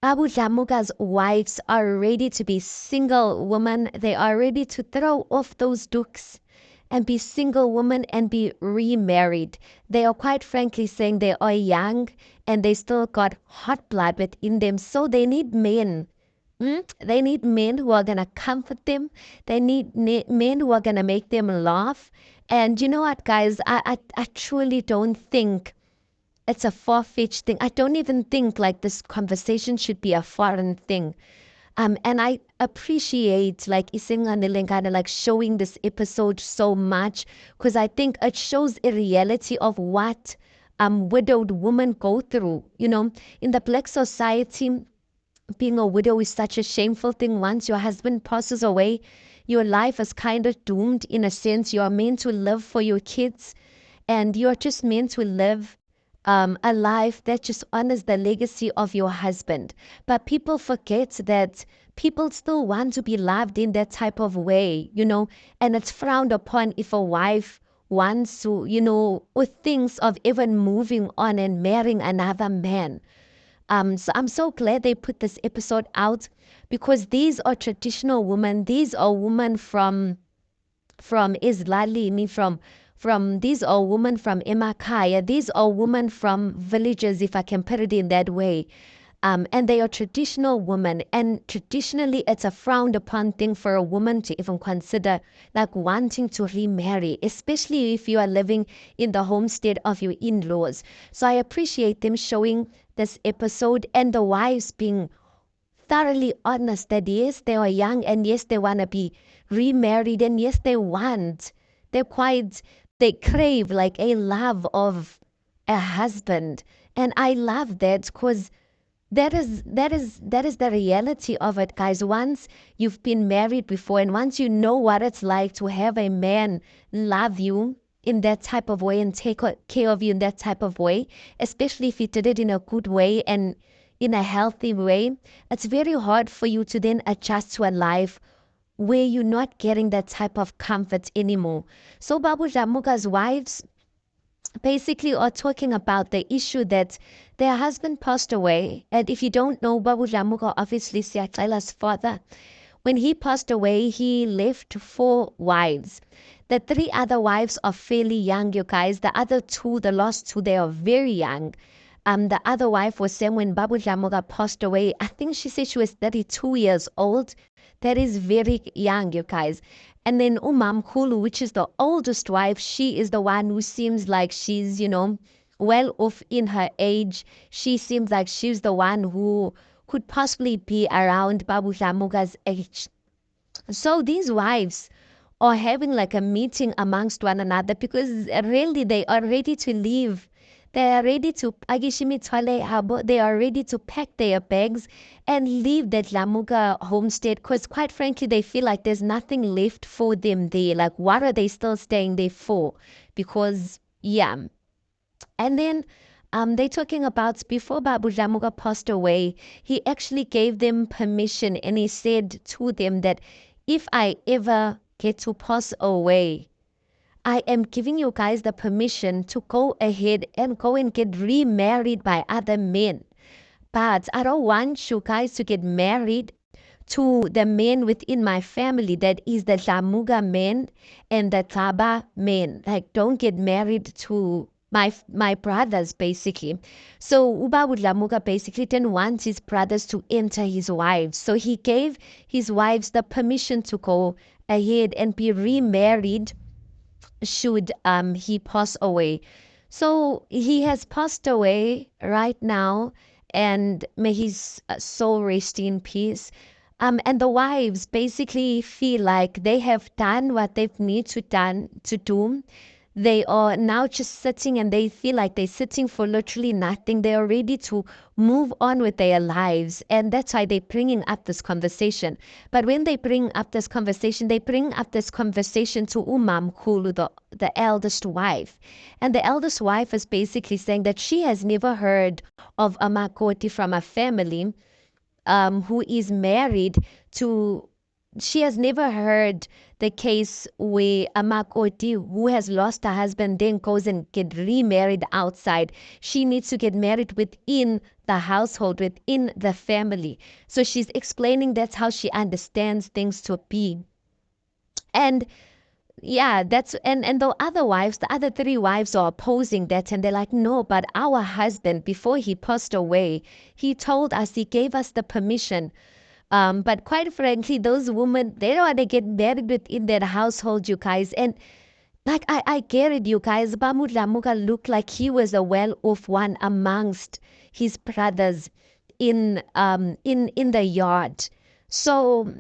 Bab'Dlamuka's wives are ready to be single women. They are ready to throw off those dukes and be single women and be remarried. They are quite frankly saying they are young and they still got hot blood within them. So they need men. They need men who are going to comfort them. They need men who are going to make them laugh. And you know what, guys? I truly don't think it's a far-fetched thing. I don't even think like this conversation should be a foreign thing. And I appreciate like Isencane Lengane like showing this episode so much because I think it shows a reality of what widowed women go through. You know, in the Black society, being a widow is such a shameful thing. Once your husband passes away, your life is kind of doomed in a sense. You are meant to live for your kids and you're just meant to live a life that just honors the legacy of your husband. But people forget that people still want to be loved in that type of way, you know, and it's frowned upon if a wife wants to, you know, or thinks of even moving on and marrying another man. So I'm so glad they put this episode out because these are traditional women. These are women from Islalini, from these are women from Emakaya. These are women from villages, if I can put it in that way. And they are traditional women. And traditionally, it's a frowned upon thing for a woman to even consider like wanting to remarry, especially if you are living in the homestead of your in-laws. So I appreciate them showing this episode and the wives being thoroughly honest that yes, they are young and yes, they want to be remarried and yes, they crave like a love of a husband. And I love that because that is the reality of it, guys. Once you've been married before and once you know what it's like to have a man love you in that type of way and take care of you in that type of way, especially if he did it in a good way and in a healthy way, it's very hard for you to then adjust to a life where you're not getting that type of comfort anymore. So Bab'Dlamuka's wives basically are talking about the issue that their husband passed away. And if you don't know, Bab'Dlamuka, obviously Siyaxela's father, when he passed away, he left 4 wives. The 3 other wives are fairly young, you guys. The other 2, the last 2, they are very young. The other wife was saying when Bab'Dlamuka passed away, I think she said she was 32 years old. That is very young, you guys. And then Kulu, which is the oldest wife, she is the one who seems like she's, you know, well off in her age. She seems like she's the one who could possibly be around Bab'Dlamuka's age. So these wives are having like a meeting amongst one another because really they are ready to leave. They are ready to they are ready to pack their bags and leave that Dlamuka homestead because quite frankly they feel like there's nothing left for them there. Like what are they still staying there for? Because yeah. And then they're talking about before Bab'Dlamuka passed away, he actually gave them permission and he said to them that if I ever get to pass away, I am giving you guys the permission to go ahead and go and get remarried by other men. But I don't want you guys to get married to the men within my family that is the Dlamuka men and the Taba men. Like don't get married to my brothers basically. So Bab'Dlamuka basically didn't want his brothers to enter his wives. So he gave his wives the permission to go ahead and be remarried should he pass away. So he has passed away right now and may his soul rest in peace. And the wives basically feel like they have done what they need to do. They are now just sitting and they feel like they're sitting for literally nothing. They are ready to move on with their lives. And that's why they're bringing up this conversation. But when they bring up this conversation, they bring up this conversation to Kulu, the eldest wife. And the eldest wife is basically saying that she has never heard of a makoti from a family who is married to. She has never heard the case where a makoti who has lost her husband then goes and get remarried outside. She needs to get married within the household, within the family. So she's explaining that's how she understands things to be. And yeah, that's and the other wives, the other three wives are opposing that, and they're like, no, but our husband, before he passed away, he told us, he gave us the permission. But quite frankly, those women, they don't want to get married within their household, you guys. And like I get it, you guys. Bab'Dlamuka looked like he was a well-off one amongst his brothers in the yard. So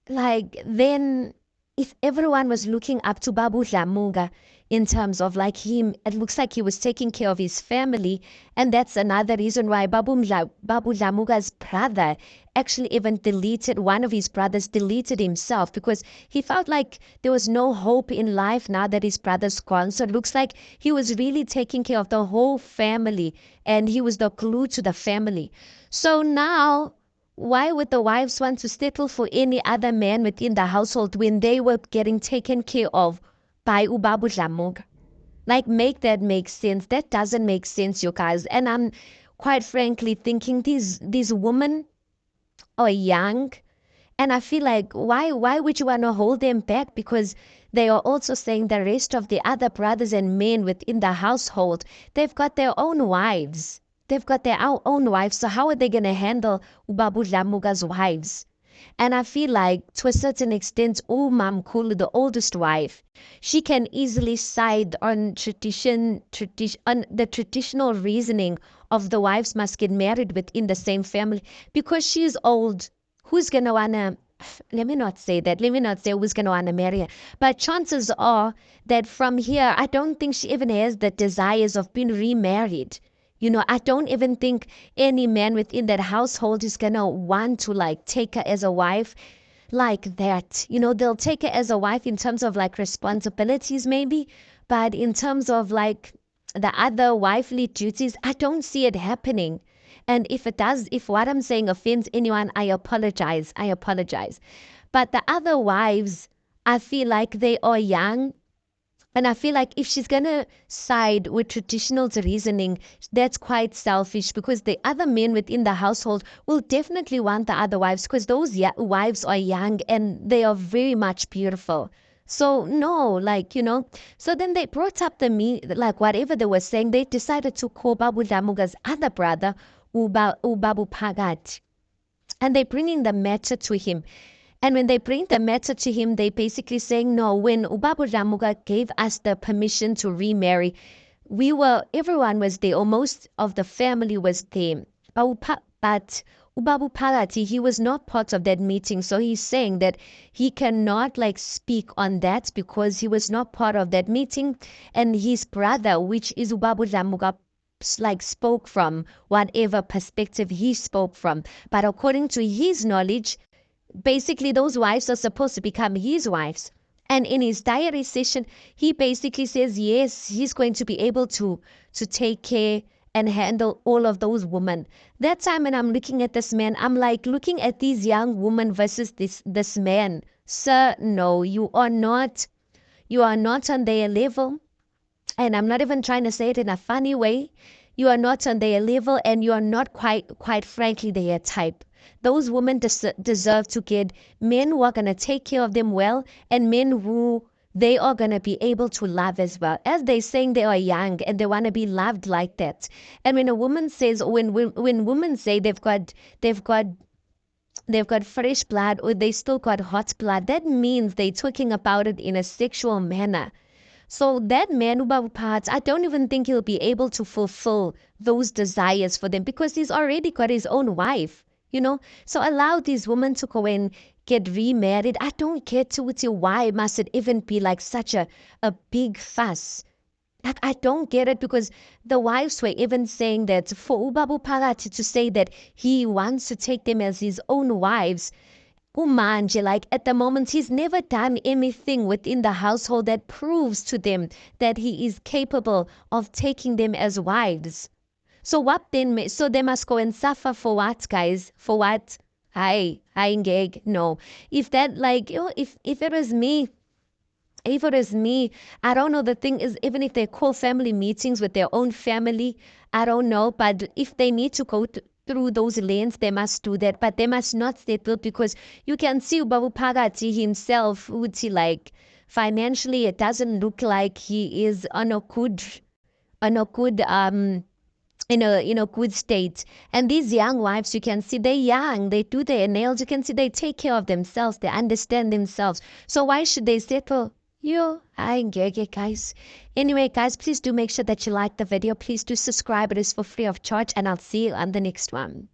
like then if everyone was looking up to Bab'Dlamuka in terms of like him, it looks like he was taking care of his family. And that's another reason why Bab'Dlamuka's brother actually even deleted, one of his brothers deleted himself, because he felt like there was no hope in life now that his brother's gone. So it looks like he was really taking care of the whole family, and he was the glue to the family. So now, why would the wives want to settle for any other man within the household when they were getting taken care of by Bab'Dlamuka? Like, make that make sense. That doesn't make sense, you guys. And I'm quite frankly thinking these women are young, and I feel like why would you want to hold them back? Because they are also saying the rest of the other brothers and men within the household, they've got their own wives. They've got their own wives. So how are they going to handle Bab'Dlamuka's wives? And I feel like, to a certain extent, Kulu, the oldest wife, she can easily side on on the traditional reasoning of the wives must get married within the same family because she's old. Who's gonna wanna? Let me not say that. Let me not say who's gonna wanna marry her. But chances are that from here, I don't think she even has the desires of being remarried. I don't even think any man within that household is gonna want to like take her as a wife like that. They'll take her as a wife in terms of like responsibilities maybe, but in terms of like the other wifely duties, I don't see it happening. And if it does, if what I'm saying offends anyone, I apologize. I apologize. But the other wives, I feel like they are young, and I feel like if she's going to side with traditional reasoning, that's quite selfish, because the other men within the household will definitely want the other wives, because those wives are young and they are very much beautiful. So no, so then they brought up like whatever they were saying, they decided to call Bab'Dlamuka's other brother, Ubabu Pagat, and they're bringing the matter to him. And when they bring the matter to him, they basically saying, no, when Bab'Dlamuka gave us the permission to remarry, everyone was there, or most of the family was there. But Ubabu Palati, he was not part of that meeting. So he's saying that he cannot like speak on that because he was not part of that meeting. And his brother, which is Bab'Dlamuka, like spoke from whatever perspective he spoke from. But according to his knowledge, basically those wives are supposed to become his wives. And in his diary session, he basically says yes, he's going to be able to take care and handle all of those women. That time when I'm looking at this man, I'm like looking at these young women versus this man. Sir, no, you are not on their level. And I'm not even trying to say it in a funny way. You are not on their level, and you are not quite frankly their type. Those women deserve to get men who are going to take care of them well, and men who they are going to be able to love as well. As they saying they are young and they want to be loved like that. And when a woman says, when women say they've got fresh blood, or they still got hot blood, that means they're talking about it in a sexual manner. So that man, Ubabu Parts, I don't even think he'll be able to fulfill those desires for them, because he's already got his own wife. So allow these women to go and get remarried. I don't get to it. Why must it even be like such a big fuss? Like, I don't get it, because the wives were even saying that for Ubabu Parati to say that he wants to take them as his own wives, Umanje, like at the moment, he's never done anything within the household that proves to them that he is capable of taking them as wives. So what then? So they must go and suffer for what, guys? For what? I engage. No. If that, if it was me, I don't know. The thing is, even if they call family meetings with their own family, I don't know. But if they need to go through those lanes, they must do that, but they must not settle, because you can see Bab'Dlamuka himself, like financially, it doesn't look like he is on a good in a good state. And these young wives, you can see they're young, they do their nails, you can see they take care of themselves, they understand themselves. So why should they settle? I get it, guys. Anyway, guys, please do make sure that you like the video. Please do subscribe. It is for free of charge, and I'll see you on the next one.